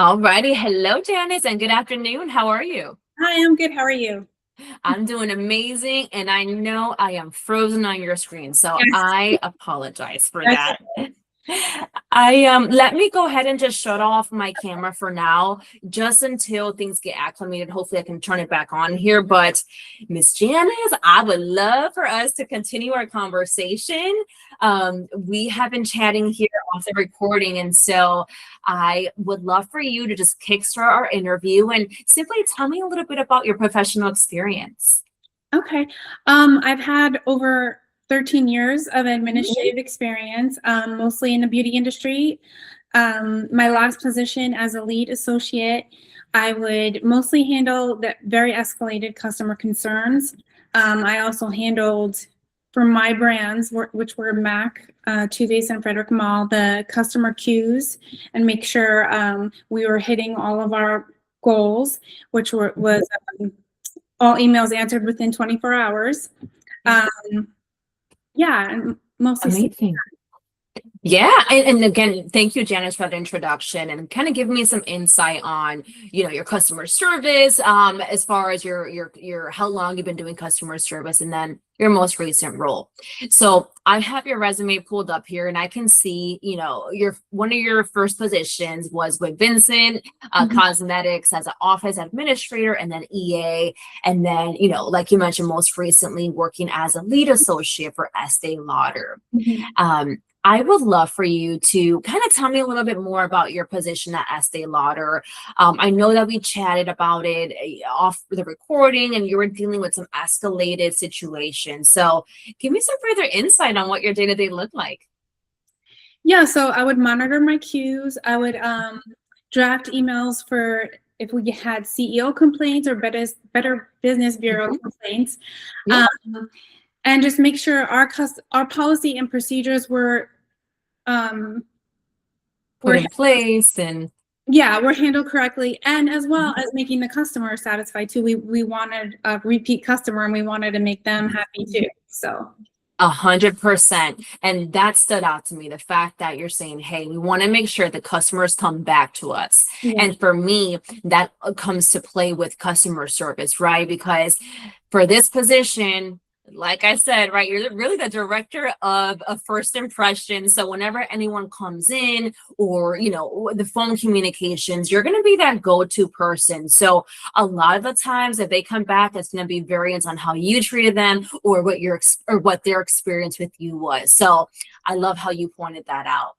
Alrighty. Hello, Janice, and good afternoon. How are you? Hi, I'm good. How are you? I'm doing amazing, and I know I am frozen on your screen, so Yes, I apologize for that's that. I let me go ahead and just shut off my camera for now, just until things get acclimated. Hopefully, I can turn it back on here. But Miss Janice, I would love for us to continue our conversation. We have been chatting here off the recording, and so I would love for you to just kickstart our interview and simply tell me a little bit about your professional experience. okay. I've had over 13 years of administrative experience, mostly in the beauty industry. My last position as a lead associate, I would mostly handle the very escalated customer concerns. I also handled for my brands, which were MAC, Two Face, and Frederick Mall, the customer queues and make sure we were hitting all of our goals, which was all emails answered within 24 hours. Um, yeah, and mostly. Amazing. Yeah, and again, thank you, Janice, for that introduction and kind of giving me some insight on, your customer service, as far as your how long you've been doing customer service, and then your most recent role. So I have your resume pulled up here, and I can see, your one of your first positions was with Vincent Mhm, Cosmetics as an office administrator, and then EA, and then like you mentioned, most recently working as a lead associate for Estee Lauder. mhm. I would love for you to kind of tell me a little bit more about your position at Estee Lauder. I know that we chatted about it off the recording, and you were dealing with some escalated situations. So, give me some further insight on what your day to day looked like. Yeah, so I would monitor my queues. I would draft emails for if we had CEO complaints or Better Business Bureau Mhm. complaints, Yeah, um, and just make sure our policy and procedures um, put were in place and yeah, were handled correctly, and as well as making the customer satisfied too. We wanted a repeat customer, and we wanted to make them happy too. So 100%. And that stood out to me, the fact that you're saying, hey, we want to make sure the customers come back to us. yeah. And for me, that comes to play with customer service, right? Because for this position, like I said, right, you're really the director of a first impression. So whenever anyone comes in, or the phone communications, you're going to be that go-to person. So a lot of the times, if they come back, it's going to be variants on how you treated them, or what their experience with you was. So I love how you pointed that out.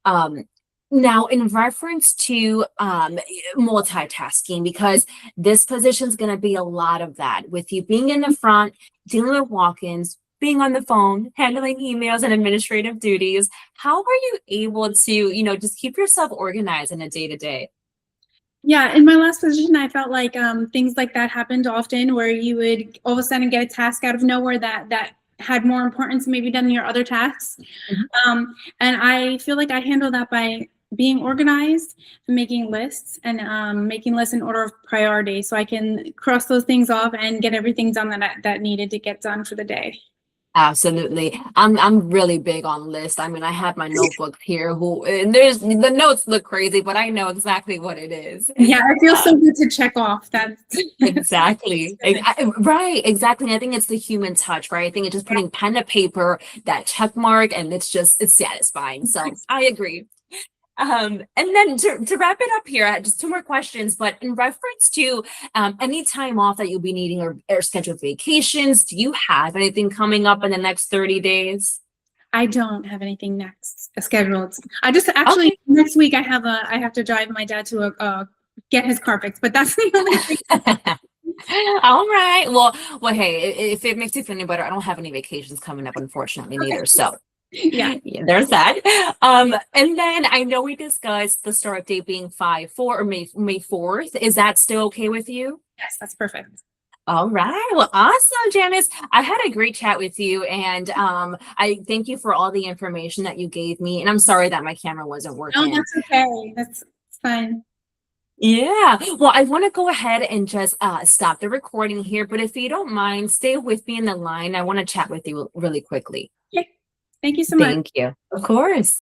Um, Now, in reference to multitasking, because this position is going to be a lot of that, with you being in the front, dealing with walk-ins, being on the phone, handling emails and administrative duties. How are you able to, just keep yourself organized in a day to day? Yeah, in my last position, I felt like things like that happened often, where you would all of a sudden get a task out of nowhere that had more importance maybe than your other tasks. And I feel like I handle that by being organized, making lists, and making lists in order of priority, so I can cross those things off and get everything done that needed to get done for the day. Absolutely. I'm really big on lists. I mean, I have my notebook here, and there's the notes look crazy, but I know exactly what it is. Yeah, it feels Uh, so good to check off that. exactly. Right, exactly. I think it's the human touch, right? I think it's just putting pen to paper, that check mark, and it's satisfying. So I agree. And then to wrap it up here, just two more questions, but in reference to any time off that you'll be needing, or scheduled vacations, do you have anything coming up in the next 30 days? I don't have anything next scheduled. I just actually Okay. next week I have to drive my dad to get his car fixed, but that's the only thing. All right. Well, hey, if it makes you feel any better, I don't have any vacations coming up, unfortunately, neither. So Yeah. yeah, there's that. And then I know we discussed the start date being 5/4 or May 4th. Is that still okay with you? Yes, that's perfect. All right. Well, awesome, Janice. I had a great chat with you, and I thank you for all the information that you gave me. And I'm sorry that my camera wasn't No, working. that's okay. That's fine. Yeah. Well, I want to go ahead and just stop the recording here, but if you don't mind, stay with me in the line. I want to chat with you really quickly. Okay. Thank you so much. Thank you. Of course.